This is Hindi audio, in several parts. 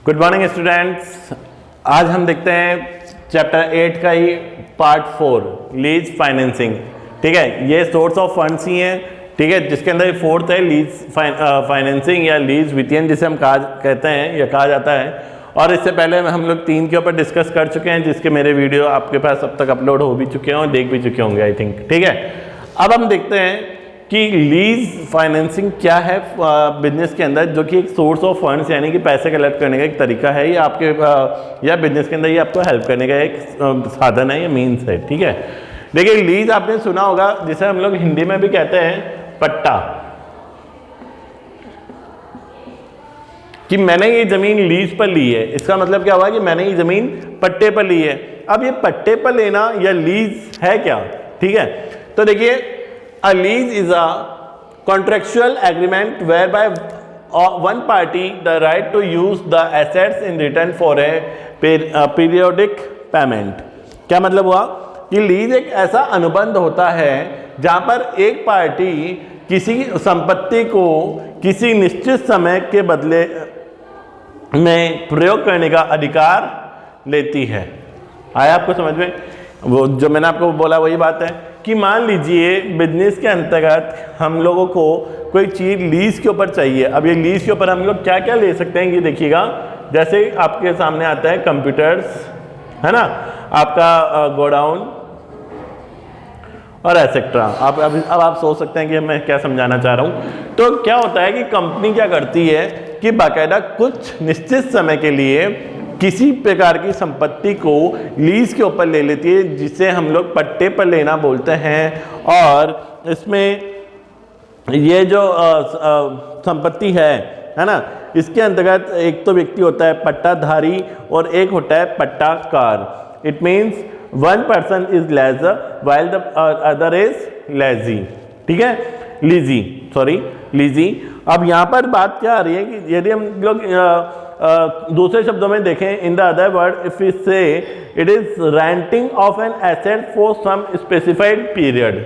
Good morning students. आज हम देखते हैं चैप्टर 8 का ही पार्ट 4 लीज फाइनेंसिंग। ठीक है, ये सोर्स ऑफ फंड्स ही हैं। ठीक है, जिसके अंदर फोर्थ है लीज फाइनेंसिंग या लीज वित्तीयन, जिसे हम कहते हैं या कहा जाता है। और इससे पहले हम लोग 3 के ऊपर डिस्कस कर चुके हैं, जिसके मेरे वीडियो आपके पास अब तक अपलोड हो भी चुके हैं और देख भी चुके होंगे आई थिंक। ठीक है, अब हम देखते हैं कि लीज फाइनेंसिंग क्या है बिजनेस के अंदर, जो कि एक सोर्स ऑफ फंड्स यानी कि पैसे कलेक्ट करने का एक तरीका है, या आपके या बिजनेस के अंदर ये आपको हेल्प करने का एक साधन है या मीन्स है। ठीक है, देखिए लीज आपने सुना होगा, जिसे हम लोग हिंदी में भी कहते हैं पट्टा, कि मैंने ये जमीन लीज पर ली है। इसका मतलब क्या हुआ कि मैंने ये जमीन पट्टे पर ली है। अब ये पट्टे पर लेना या लीज है क्या? ठीक है, तो देखिए a lease is a contractual agreement whereby one party the right to use the assets in return for a periodic payment। क्या मतलब हुआ कि लीज एक ऐसा अनुबंध होता है जहां पर एक पार्टी किसी संपत्ति को किसी निश्चित समय के बदले में प्रयोग करने का अधिकार लेती है। आया आपको समझ में? वो जो मैंने आपको बोला वही बात है कि मान लीजिए बिजनेस के अंतर्गत हम लोगों को कोई चीज़ लीज के ऊपर चाहिए। अब ये लीज के ऊपर हम लोग क्या क्या ले सकते हैं, ये देखिएगा। जैसे आपके सामने आता है कंप्यूटर्स, है ना, आपका गोडाउन और एसेट्रा। अब आप सोच सकते हैं कि मैं क्या समझाना चाह रहा हूँ। तो क्या होता है कि कंपनी क्या करती है कि बाकायदा कुछ निश्चित समय के लिए किसी प्रकार की संपत्ति को लीज के ऊपर ले लेती है, जिसे हम लोग पट्टे पर लेना बोलते हैं। और इसमें ये जो संपत्ति है ना, इसके अंतर्गत एक तो व्यक्ति होता है पट्टाधारी और एक होता है पट्टाकार। It means one person is lessor while the other is lessee. ठीक है, लीजी। अब यहाँ पर बात क्या आ रही है कि यदि हम लोग दूसरे शब्दों में देखें, in the other word if we say it is renting of an asset for some specified period,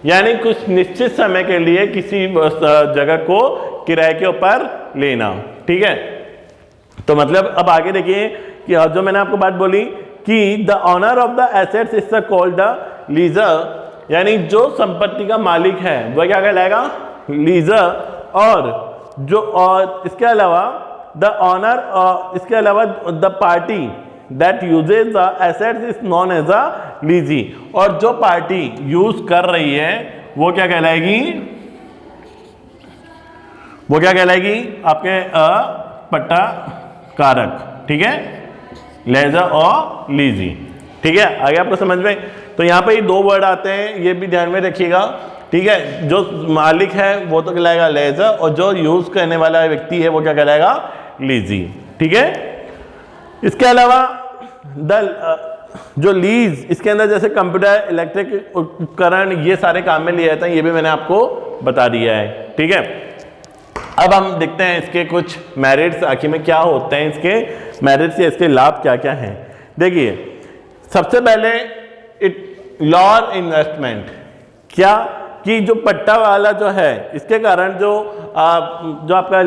यानी कुछ निश्चित समय के लिए किसी जगह को किराए के ऊपर लेना। ठीक है, तो मतलब अब आगे देखिए कि जो मैंने आपको बात बोली कि the owner of the assets is called the lessor, यानी जो संपत्ति का मालिक है वह क्या कहलाएगा? लीजर। और इसके अलावा द ऑनर, इसके अलावा the party that uses the assets is known as a lessee, और जो पार्टी यूज कर रही है वो क्या कहलाएगी? आपके पट्टा कारक। ठीक है, लेजर और लीजी। ठीक है, आगे आपको समझ में? तो यहाँ पे ये 2 वर्ड आते हैं, ये भी ध्यान में रखिएगा। ठीक है, जो मालिक है वो तो कहलाएगा लेजर, और जो यूज करने वाला व्यक्ति है वो क्या कहलाएगा? लीजी। ठीक है, इसके अलावा जो लीज, इसके अंदर जैसे कंप्यूटर, इलेक्ट्रिक उपकरण, ये सारे काम में लिए जाते हैं, ये भी मैंने आपको बता दिया है। ठीक है, अब हम देखते हैं इसके कुछ मेरिट्स, आखिर में क्या होते हैं इसके मेरिट्स या इसके लाभ क्या क्या हैं। देखिए, सबसे पहले लॉर इन्वेस्टमेंट, क्या कि जो पट्टा वाला जो है, इसके कारण जो आपका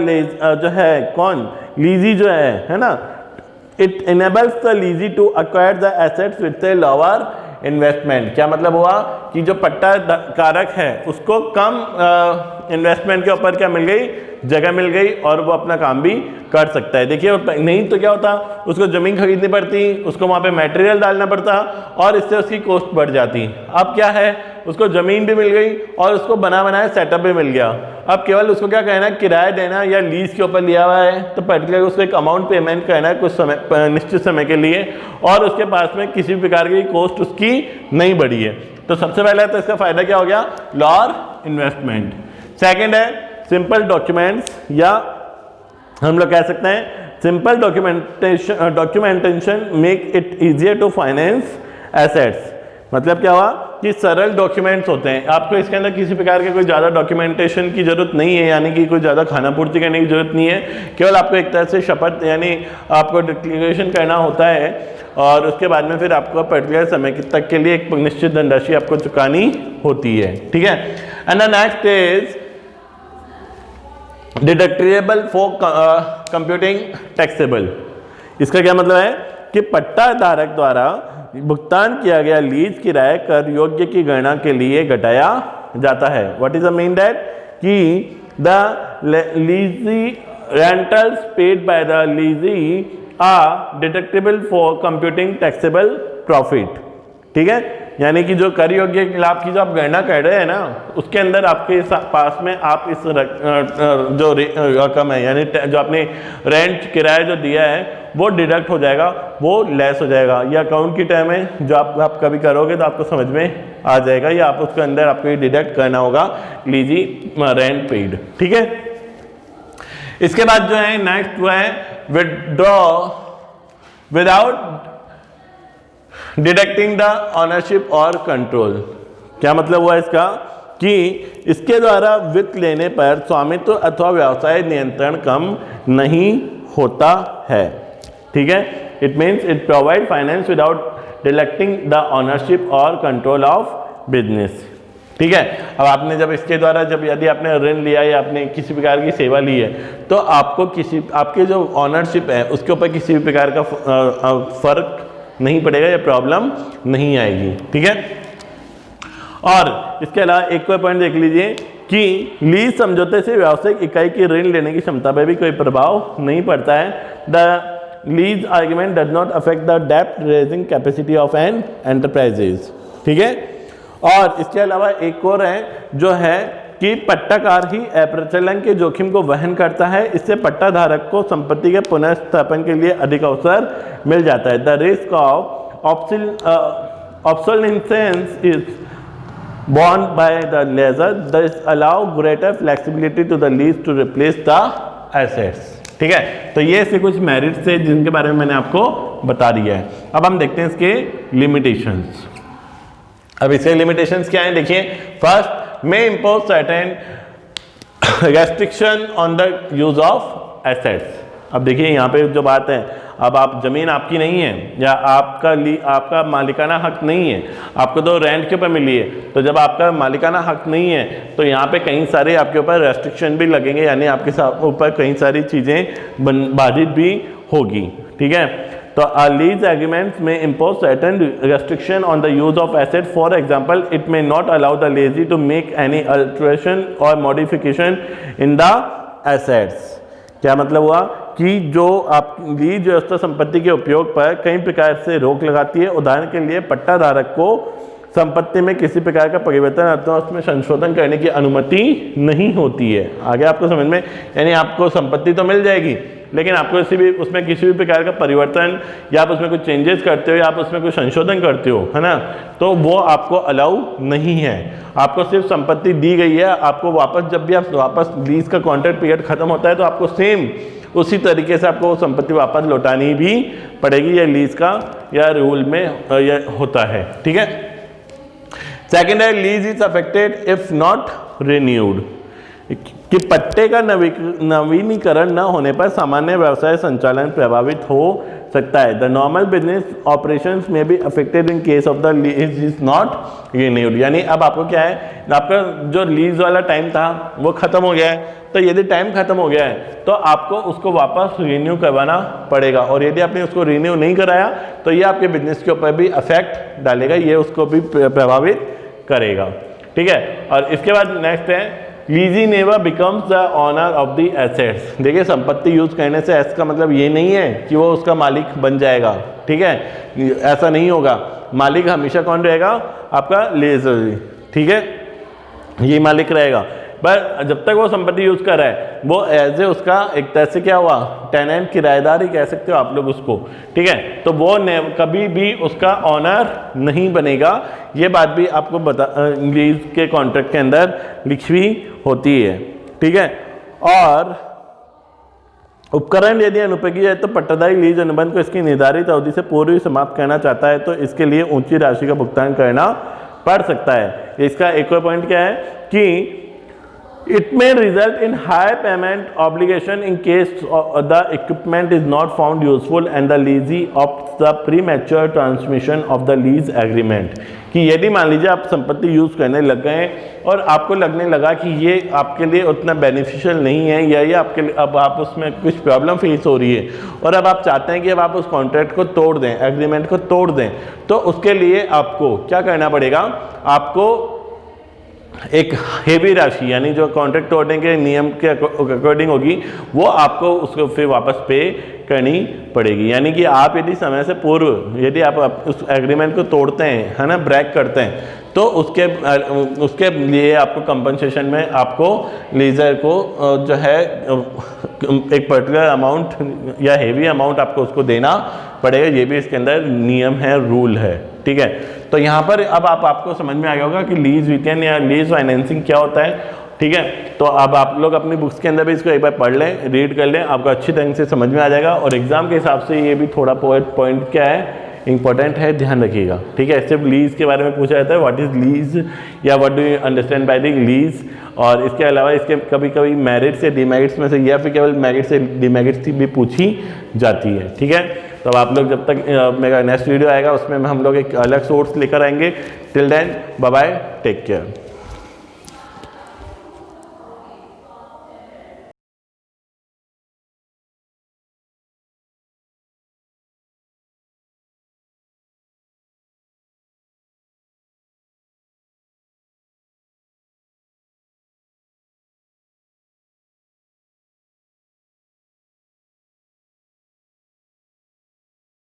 जो है कौन लीजी जो है ना, it enables the lessee to acquire the assets with a lower investment. क्या मतलब हुआ कि जो पट्टा कारक है उसको कम इन्वेस्टमेंट के ऊपर क्या मिल गई? जगह मिल गई, और वो अपना काम भी कर सकता है। देखिए, नहीं तो क्या होता, उसको ज़मीन खरीदनी पड़ती, उसको वहाँ पे मटेरियल डालना पड़ता, और इससे उसकी कॉस्ट बढ़ जाती। अब क्या है, उसको ज़मीन भी मिल गई और उसको बना बनाया सेटअप भी मिल गया। अब केवल उसको क्या कहना है, किराया देना या लीज के ऊपर लिया हुआ है तो पर्टिकुलर उसको एक अमाउंट पेमेंट करना है कुछ समय, निश्चित समय के लिए, और उसके पास में किसी प्रकार की कॉस्ट उसकी नहीं बढ़ी है। तो सबसे पहले तो इसका फायदा क्या हो गया? Lower investment. सेकेंड है सिंपल डॉक्यूमेंट्स, या हम लोग कह सकते हैं simple documentation make it easier to finance assets. मतलब क्या हुआ कि सरल डॉक्यूमेंट्स होते हैं, आपको इसके अंदर किसी प्रकार के कोई ज़्यादा डॉक्यूमेंटेशन की जरूरत नहीं है, यानी कि कोई ज़्यादा खाना पूर्ति करने की जरूरत नहीं है। केवल आपको एक तरह से शपथ यानी आपको डिक्लेरेशन करना होता है, और उसके बाद में फिर आपको पर्टिकुलर समय तक के लिए एक निश्चित धनराशि आपको चुकानी होती है। ठीक है, and the next is deductible for computing taxable। इसका क्या मतलब है कि पट्टा धारक द्वारा भुगतान किया गया लीज किराया कर योग्य की गणना के लिए घटाया जाता है। What is the mean that कि the lessee rentals paid by the lessee are deductible for computing taxable profit. ठीक है, यानी कि जो कर योग्य लाभ की जो आप गणना कर रहे हैं ना, उसके अंदर आपके पास में आप इस जो रकम है, यानी जो आपने रेंट किराया जो दिया है वो डिडक्ट हो जाएगा, वो लेस हो जाएगा। ये अकाउंट की टर्म है जो आप कभी करोगे तो आपको समझ में आ जाएगा, या आप उसके अंदर आपको डिडक्ट करना होगा लीजी रेंट पेड। ठीक है, इसके बाद जो है नेक्स्ट वो है withdraw without deducting the ownership और कंट्रोल। क्या मतलब हुआ इसका कि इसके द्वारा वित्त लेने पर स्वामित्व अथवा व्यवसाय नियंत्रण कम नहीं होता है। ठीक है, it means it provide finance without deducting the ownership और कंट्रोल ऑफ बिजनेस। ठीक है, अब आपने जब इसके द्वारा यदि आपने ऋण लिया या आपने किसी प्रकार की सेवा ली है तो आपको आपके जो ऑनरशिप है उसके ऊपर किसी भी प्रकार का फर्क नहीं पड़ेगा या प्रॉब्लम नहीं आएगी। ठीक है, और इसके अलावा एक और पॉइंट देख लीजिए कि लीज समझौते से व्यावसायिक इकाई की ऋण लेने की क्षमता पर भी कोई प्रभाव नहीं पड़ता है। The lease argument does not affect the डेप्ट raising capacity of an enterprises. ठीक है, और इसके अलावा एक और है जो है कि पट्टाकार ही अप्रचलन के जोखिम को वहन करता है। इससे पट्टा धारक को संपत्ति के पुनर्स्थापन के लिए अधिक अवसर मिल जाता है। The risk of obsolescence is borne by the lessor, thus allow greater flexibility to the lease to replace the assets। ठीक है, तो ये ऐसे कुछ मेरिट्स है जिनके बारे में मैंने आपको बता दिया है। अब हम देखते हैं इसके लिमिटेशंस। अब इसके लिमिटेशंस क्या हैं देखिए। First, may impose certain restriction on the use of assets. अब देखिए यहाँ पे जो बात है, अब आप जमीन आपकी नहीं है या आपका मालिकाना हक नहीं है, आपको तो रेंट के ऊपर मिली है, तो जब आपका मालिकाना हक नहीं है तो यहाँ पे कई सारे आपके ऊपर रेस्ट्रिक्शन भी लगेंगे, यानी आपके ऊपर कई सारी चीज़ें बाधित भी होगी। ठीक है, तो लीज एग्रीमेंट्स में impose certain restriction on the use of asset. For example, it may not allow the lessee to make any alteration और मॉडिफिकेशन इन द एसेट्स। क्या मतलब हुआ कि जो आप लीज व्यवस्था संपत्ति के उपयोग पर कई प्रकार से रोक लगाती है। उदाहरण के लिए पट्टा धारक को संपत्ति में किसी प्रकार का परिवर्तन अथवा उसमें संशोधन करने की अनुमति नहीं होती है। आगे आपको समझ में, यानी आपको संपत्ति तो मिल जाएगी लेकिन आपको उसमें किसी भी प्रकार का परिवर्तन या आप उसमें कुछ चेंजेस करते हो या आप उसमें कुछ संशोधन करते हो, है ना, तो वो आपको अलाउ नहीं है। आपको सिर्फ संपत्ति दी गई है, आपको वापस जब भी आप वापस लीज का कॉन्ट्रैक्ट पीरियड खत्म होता है तो आपको सेम उसी तरीके से आपको वो संपत्ति वापस लौटानी भी पड़ेगी। या लीज का या रूल में यह होता है। ठीक है, सेकेंड है lease is affected if not renewed, कि पट्टे का नवीनीकरण न होने पर सामान्य व्यवसाय संचालन प्रभावित हो सकता है। द नॉर्मल बिजनेस ऑपरेशंस में be affected in case of the lease is not renewed. यानी अब आपको क्या है, आपका जो लीज वाला टाइम था वो खत्म हो गया है, तो यदि टाइम खत्म हो गया है तो आपको उसको वापस रिन्यू करवाना पड़ेगा, और यदि आपने उसको रिन्यू नहीं कराया तो ये आपके बिजनेस के ऊपर भी अफेक्ट डालेगा, ये उसको भी प्रभावित करेगा। ठीक है, और इसके बाद नेक्स्ट है lessee never becomes the owner of the assets. देखिए, संपत्ति यूज करने से ऐसा मतलब ये नहीं है कि वो उसका मालिक बन जाएगा। ठीक है, ऐसा नहीं होगा। मालिक हमेशा कौन रहेगा, आपका लेजर। ठीक है, ये मालिक रहेगा, पर जब तक वो संपत्ति यूज कर रहा है वो एज ए उसका एक तरह से क्या हुआ, टेनेंट, किराएदार ही कह सकते हो आप लोग उसको। ठीक है, तो वो कभी भी उसका ऑनर नहीं बनेगा। ये बात भी आपको लीज के कॉन्ट्रैक्ट के अंदर लिखी होती है। ठीक है, और उपकरण यदि अनुपयोगी है तो पट्टाधारी लीज अनुबंध को इसकी निर्धारित अवधि से पूर्व ही समाप्त करना चाहता है तो इसके लिए ऊंची राशि का भुगतान करना पड़ सकता है। इसका एक और पॉइंट क्या है कि It may result in high payment obligation in case the equipment is not found useful and the leasee opts the premature transmission of the lease agreement. कि यदि मान लीजिए आप संपत्ति यूज़ करने लग गए और आपको लगने लगा कि ये आपके लिए उतना बेनिफिशियल नहीं है या ये आपके लिए अब आप उसमें कुछ प्रॉब्लम फेस हो रही है और अब आप चाहते हैं कि अब आप उस कॉन्ट्रैक्ट को तोड़ दें, एग्रीमेंट को तोड़ दें, तो उसके लिए आपको क्या करना पड़ेगा, आपको एक हेवी राशि यानी जो कॉन्ट्रैक्ट तोड़ने के नियम के अकॉर्डिंग होगी वो आपको उसको फिर वापस पे करनी पड़ेगी। यानी कि आप यदि समय से पूर्व यदि आप उस एग्रीमेंट को तोड़ते हैं, है ना, ब्रेक करते हैं, तो उसके लिए आपको कंपनसेशन में आपको लीजर को जो है एक पर्टिकुलर अमाउंट या हेवी अमाउंट आपको उसको देना पड़ेगा। ये भी इसके अंदर नियम है, रूल है, ठीक है। तो यहाँ पर अब आपको समझ में आ गया होगा कि लीज रिटेन या लीज फाइनेंसिंग क्या होता है, ठीक है। तो अब आप लोग अपनी बुक्स के अंदर भी इसको एक बार पढ़ लें, रीड कर लें, आपको अच्छी ढंग से समझ में आ जाएगा और एग्जाम के हिसाब से ये भी थोड़ा पॉइंट क्या है, इंपॉर्टेंट है, ध्यान रखिएगा, ठीक है। सिर्फ लीज के बारे में पूछा जाता है, व्हाट इज लीज या what do you understand by the lease, और इसके अलावा इसके कभी कभी मेरिट्स या डिमेरिट्स में से या फिर केवल मेरिट्स या डिमेरिट्स भी पूछी जाती है, ठीक है। तो आप लोग जब तक मेरा नेक्स्ट वीडियो आएगा उसमें हम लोग एक अलग सोर्स लेकर आएंगे। Till then bye bye, take care.